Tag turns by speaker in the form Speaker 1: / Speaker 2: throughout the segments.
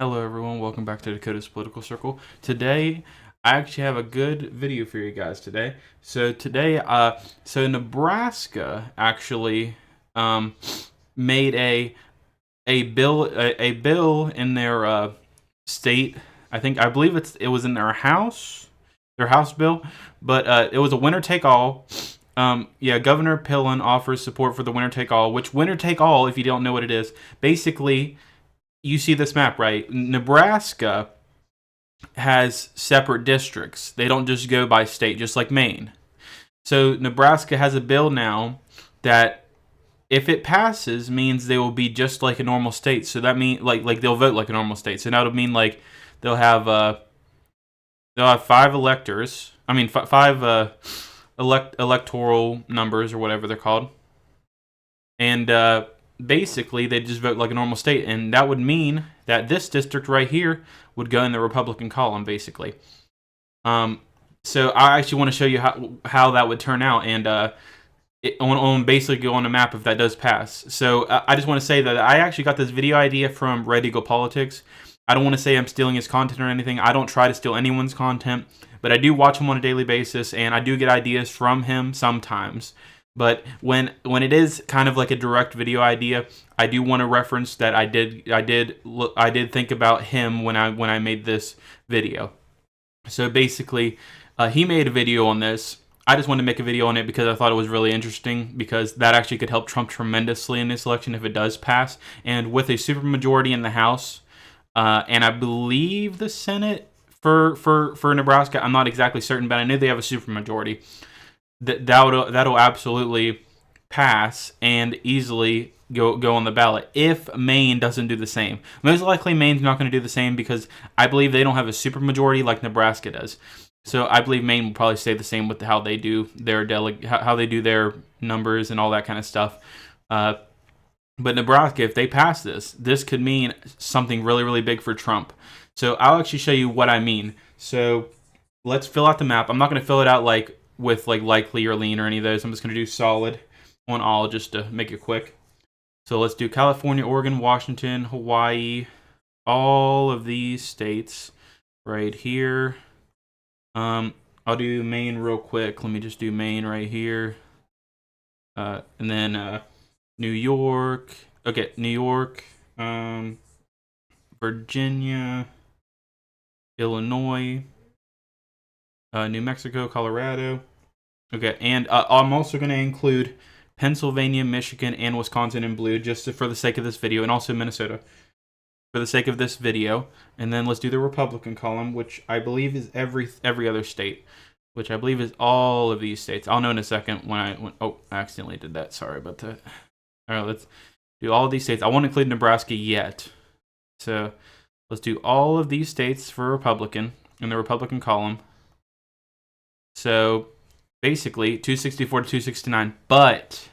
Speaker 1: Hello everyone, welcome back to Dakota's Political Circle. Today, I actually have a good video for you guys today. So Nebraska actually um, made a bill in their state. I believe it was in their house bill, but it was a winner take all. Governor Pillen offers support for the winner take all, which winner take all, if you don't know what it is, basically you see this map, right? Nebraska has separate districts. They don't just go by state, just like Maine. So Nebraska has a bill now that, if it passes, means they will be just like a normal state. So that means like they'll vote like a normal state. So that'll mean like they'll have uh they'll have five electors. I mean five electoral numbers or whatever they're called, and basically they just vote like a normal state, and that would mean that this district right here would go in the Republican column, basically. So I actually want to show you how that would turn out, and on basically go on a map if that does pass. So I just want to say that I actually got this video idea from Red Eagle Politics. I don't want to say I'm stealing his content or anything. I don't try to steal anyone's content, but I do watch him on a daily basis, and I do get ideas from him sometimes. But when it is kind of like a direct video idea, I do want to reference that I did think about him when I made this video. So basically, he made a video on this. I just wanted to make a video on it because I thought it was really interesting, because that actually could help Trump tremendously in this election if it does pass. And with a supermajority in the House, and I believe the Senate for Nebraska, I'm not exactly certain, but I know they have a supermajority. That'll absolutely pass and easily go on the ballot if Maine doesn't do the same. Most likely Maine's not going to do the same because I believe they don't have a supermajority like Nebraska does. So I believe Maine will probably stay the same with how they do their how they do their numbers and all that kind of stuff. But Nebraska, if they pass this could mean something really, really big for Trump. So I'll actually show you what I mean. So let's fill out the map. I'm not going to fill it out with likely or lean or any of those. I'm just going to do solid on all just to make it quick. So let's do California, Oregon, Washington, Hawaii, all of these states right here. I'll do Maine real quick. Let me just do Maine right here. And then New York. Okay, New York, Virginia, Illinois, New Mexico, Colorado. Okay, and I'm also going to include Pennsylvania, Michigan, and Wisconsin in blue, just for the sake of this video, and also Minnesota for the sake of this video. And then let's do the Republican column, which I believe is every other state, which I believe is all of these states. I'll know in a second I accidentally did that. Sorry about that. All right, let's do all of these states. I won't include Nebraska yet. So let's do all of these states for Republican in the Republican column. So basically 264 to 269. But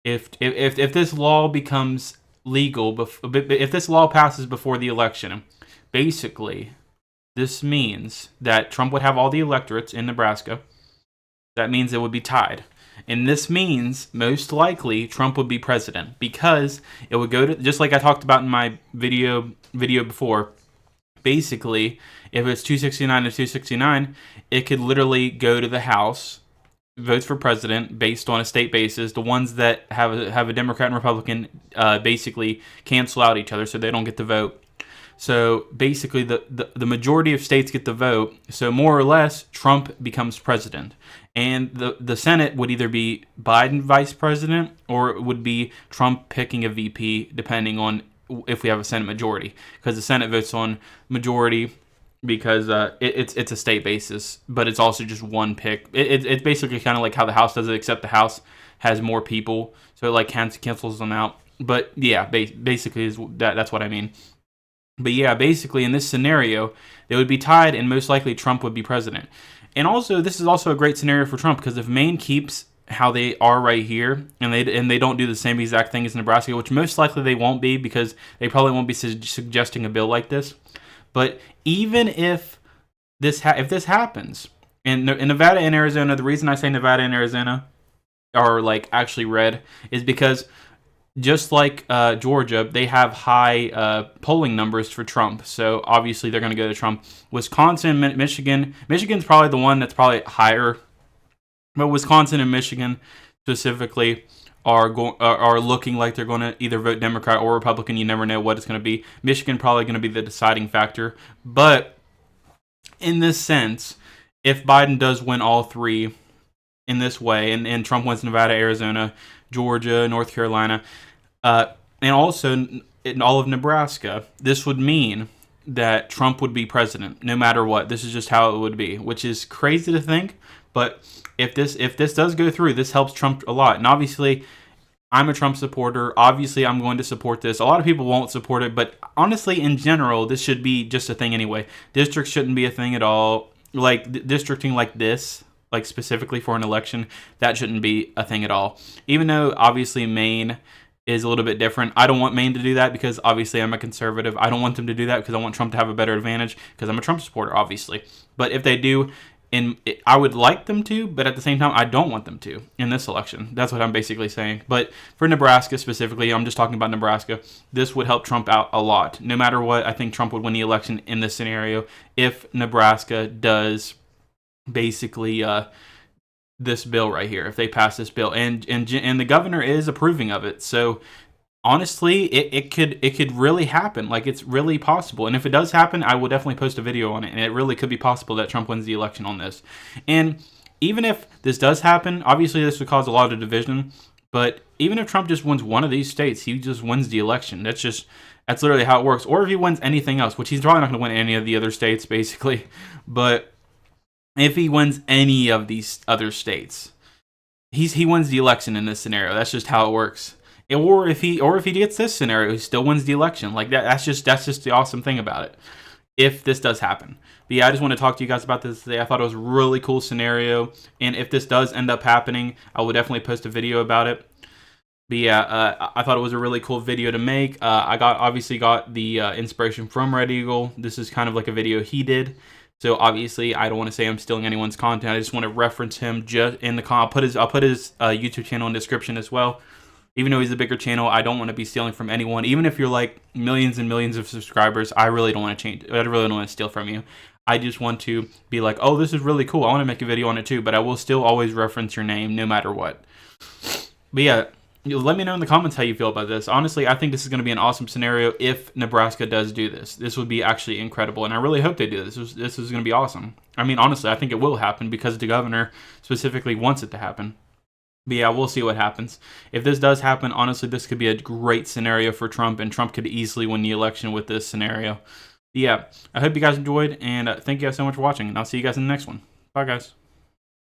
Speaker 1: if this law becomes legal, if this law passes before the election, basically this means that Trump would have all the electorates in Nebraska. That means it would be tied. And this means most likely Trump would be president, because it would go to, just like I talked about in my video before, basically if it's 269 to 269, it could literally go to the House, votes for president based on a state basis. The ones that have a Democrat and Republican basically cancel out each other, so they don't get the vote. So basically the majority of states get the vote. So more or less, Trump becomes president. And the Senate would either be Biden vice president, or it would be Trump picking a VP, depending on if we have a Senate majority. Because the Senate votes on majority because it's a state basis, but it's also just one pick. It's basically kind of like how the House does it, except the House has more people, so it cancels them out. But yeah, basically that's what I mean. But yeah, basically in this scenario, they would be tied, and most likely Trump would be president. And also, this is also a great scenario for Trump, because if Maine keeps how they are right here, and they don't do the same exact thing as Nebraska, which most likely they won't be, because they probably won't be suggesting a bill like this. But even if this happens in Nevada and Arizona, the reason I say Nevada and Arizona are actually red is because just like Georgia, they have high polling numbers for Trump. So obviously they're going to go to Trump. Wisconsin, Michigan's probably the one that's probably higher. But Wisconsin and Michigan specifically are looking like they're going to either vote Democrat or Republican. You never know what it's going to be. Michigan probably going to be the deciding factor. But in this sense, if Biden does win all three in this way, and Trump wins Nevada, Arizona, Georgia, North Carolina, and also in all of Nebraska, this would mean that Trump would be president no matter what. This is just how it would be, which is crazy to think. But if this does go through, this helps Trump a lot. And obviously, I'm a Trump supporter. Obviously, I'm going to support this. A lot of people won't support it, but honestly, in general, this should be just a thing anyway. Districts shouldn't be a thing at all. Like districting like this, like specifically for an election, that shouldn't be a thing at all. Even though obviously Maine is a little bit different. I don't want Maine to do that because obviously I'm a conservative. I don't want them to do that because I want Trump to have a better advantage because I'm a Trump supporter, obviously. But if they do, I would like them to, but at the same time, I don't want them to in this election. That's what I'm basically saying. But for Nebraska specifically, I'm just talking about Nebraska, this would help Trump out a lot. No matter what, I think Trump would win the election in this scenario if Nebraska does basically this bill right here, if they pass this bill. And the governor is approving of it. So honestly, it could really happen. Like, it's really possible. And if it does happen, I will definitely post a video on it. And it really could be possible that Trump wins the election on this. And even if this does happen, obviously this would cause a lot of division. But even if Trump just wins one of these states, he just wins the election. That's literally how it works. Or if he wins anything else, which he's probably not going to win any of the other states, basically. But if he wins any of these other states, he wins the election in this scenario. That's just how it works. Or if he gets this scenario, he still wins the election. Like that. That's just the awesome thing about it. If this does happen. But yeah, I just want to talk to you guys about this today. I thought it was a really cool scenario. And if this does end up happening, I will definitely post a video about it. But yeah, I thought it was a really cool video to make. I obviously got the inspiration from Red Eagle. This is kind of like a video he did. So obviously, I don't want to say I'm stealing anyone's content. I just want to reference him just in the I'll put his YouTube channel in the description as well. Even though he's a bigger channel, I don't want to be stealing from anyone. Even if you're like millions and millions of subscribers, I really don't want to change. I really don't want to steal from you. I just want to be like, oh, this is really cool. I want to make a video on it too, but I will still always reference your name no matter what. But yeah, let me know in the comments how you feel about this. Honestly, I think this is going to be an awesome scenario if Nebraska does do this. This would be actually incredible, and I really hope they do this. This is going to be awesome. I mean, honestly, I think it will happen because the governor specifically wants it to happen. But yeah, we'll see what happens. If this does happen, honestly, this could be a great scenario for Trump, and Trump could easily win the election with this scenario. But yeah, I hope you guys enjoyed, and thank you guys so much for watching, and I'll see you guys in the next one. Bye, guys.